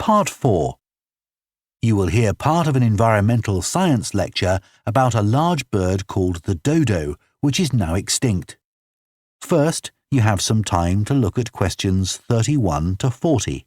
Part 4. You will hear part of an environmental science lecture about a large bird called the dodo, which is now extinct. First, you have some time to look at questions 31 to 40.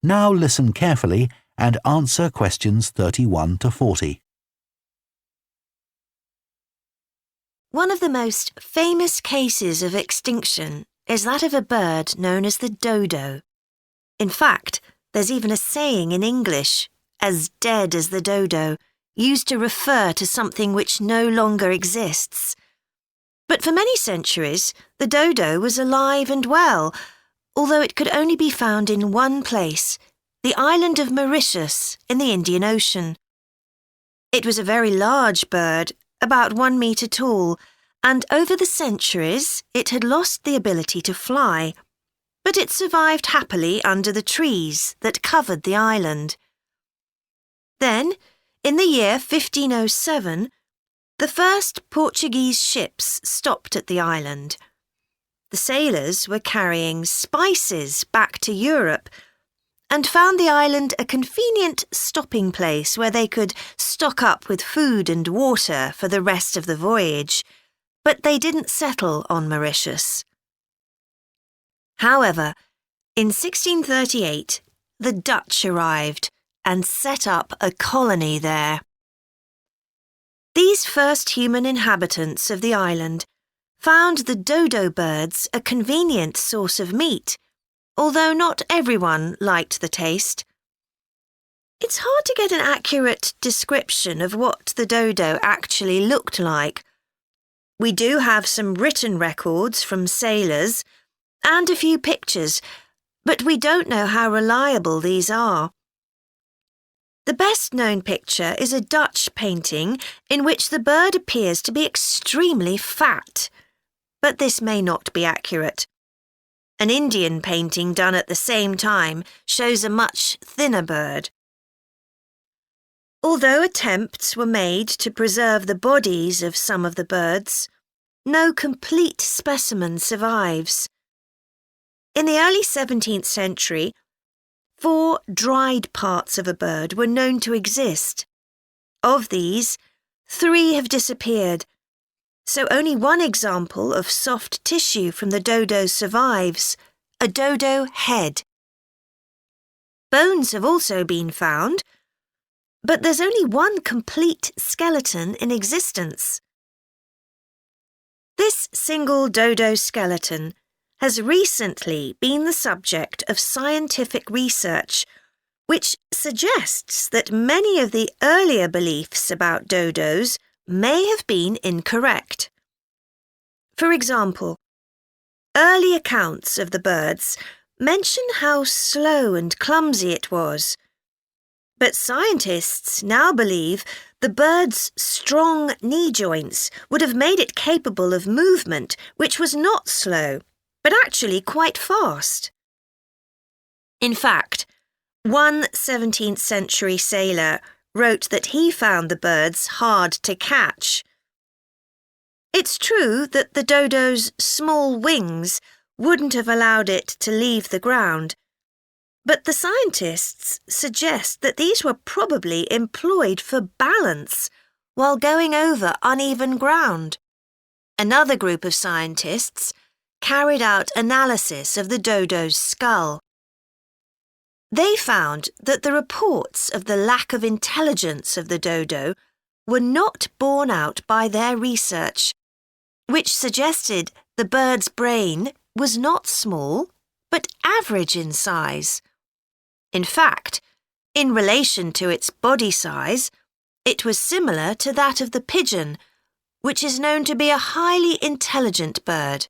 Now listen carefully and answer questions 31 to 40. One of the most famous cases of extinction is that of a bird known as the dodo. In fact, there's even a saying in English, as dead as the dodo, used to refer to something which no longer exists. But for many centuries, the dodo was alive and well, although it could only be found in one place, the island of Mauritius in the Indian Ocean. It was a very large bird, about 1 metre tall, and over the centuries it had lost the ability to fly, but it survived happily under the trees that covered the island. Then, in the year 1507, the first Portuguese ships stopped at the island. The sailors were carrying spices back to Europe and found the island a convenient stopping place where they could stock up with food and water for the rest of the voyage, but they didn't settle on Mauritius. However, in 1638, the Dutch arrived and set up a colony there. These first human inhabitants of the island found the dodo birds a convenient source of meat, although not everyone liked the taste. It's hard to get an accurate description of what the dodo actually looked like. We do have some written records from sailors and a few pictures, but we don't know how reliable these are. The best-known picture is a Dutch painting in which the bird appears to be extremely fat, but this may not be accurate. An Indian painting done at the same time shows a much thinner bird. Although attempts were made to preserve the bodies of some of the birds, no complete specimen survives. In the early 17th century, 4 dried parts of a bird were known to exist. Of these, 3 have disappeared, so only one example of soft tissue from the dodo survives, a dodo head. Bones have also been found, but there's only one complete skeleton in existence. This single dodo skeleton has recently been the subject of scientific research, which suggests that many of the earlier beliefs about dodos may have been incorrect. For example, early accounts of the birds mention how slow and clumsy it was, but scientists now believe the bird's strong knee joints would have made it capable of movement which was not slow, but actually quite fast. In fact, one 17th century sailor wrote that he found the birds hard to catch. It's true that the dodo's small wings wouldn't have allowed it to leave the ground, but the scientists suggest that these were probably employed for balance while going over uneven ground. Another group of scientists carried out analysis of the dodo's skull. They found that the reports of the lack of intelligence of the dodo were not borne out by their research, which suggested the bird's brain was not small, but average in size. In fact, in relation to its body size, it was similar to that of the pigeon, which is known to be a highly intelligent bird.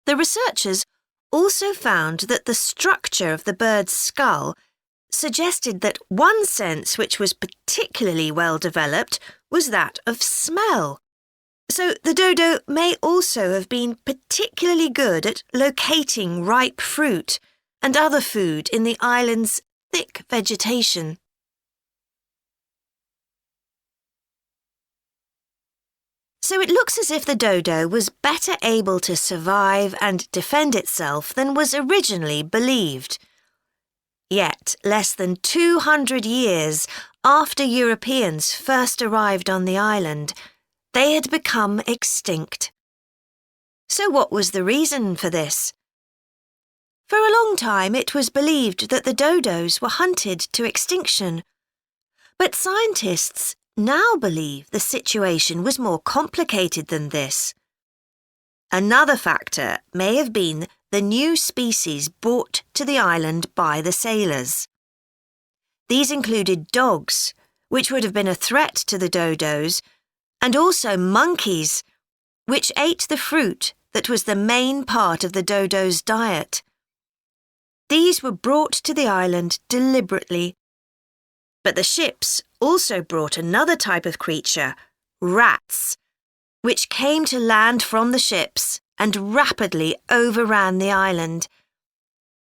The researchers also found that the structure of the bird's skull suggested that one sense which was particularly well developed was that of smell. So the dodo may also have been particularly good at locating ripe fruit and other food in the island's thick vegetation. So it looks as if the dodo was better able to survive and defend itself than was originally believed. Yet, less than 200 years after Europeans first arrived on the island, they had become extinct. So what was the reason for this? For a long time it was believed that the dodos were hunted to extinction. But scientists now believe the situation was more complicated than this. Another factor may have been the new species brought to the island by the sailors. These included dogs, which would have been a threat to the dodos, and also monkeys, which ate the fruit that was the main part of the dodo's diet. These were brought to the island deliberately. But the ships also brought another type of creature, rats, which came to land from the ships and rapidly overran the island.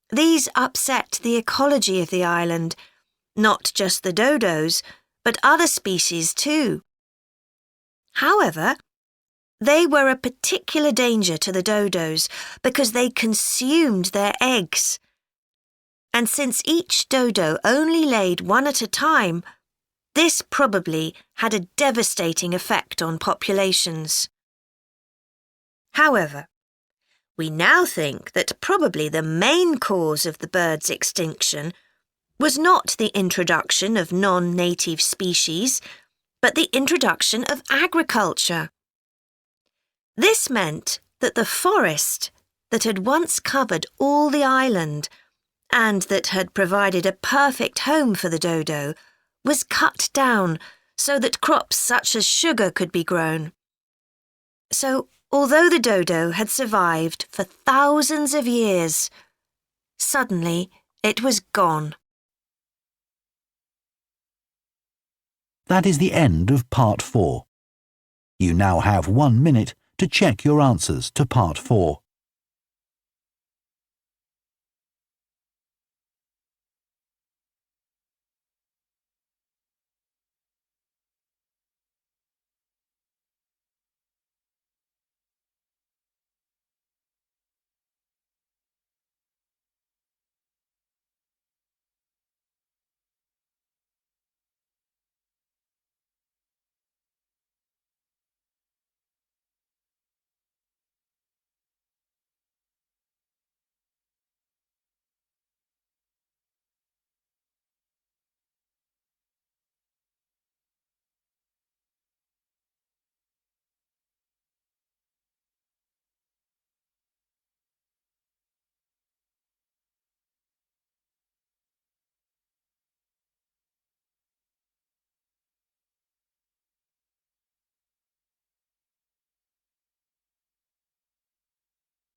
These upset the ecology of the island, not just the dodos, but other species too. However, they were a particular danger to the dodos because they consumed their eggs. And since each dodo only laid one at a time, this probably had a devastating effect on populations. However, we now think that probably the main cause of the bird's extinction was not the introduction of non-native species, but the introduction of agriculture. This meant that the forest that had once covered all the island and that had provided a perfect home for the dodo was cut down so that crops such as sugar could be grown. So, although the dodo had survived for thousands of years, suddenly it was gone. That is the end of Part 4. You now have 1 minute to check your answers to Part 4.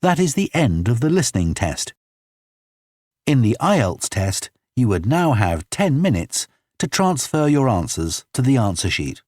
That is the end of the listening test. In the IELTS test, you would now have 10 minutes to transfer your answers to the answer sheet.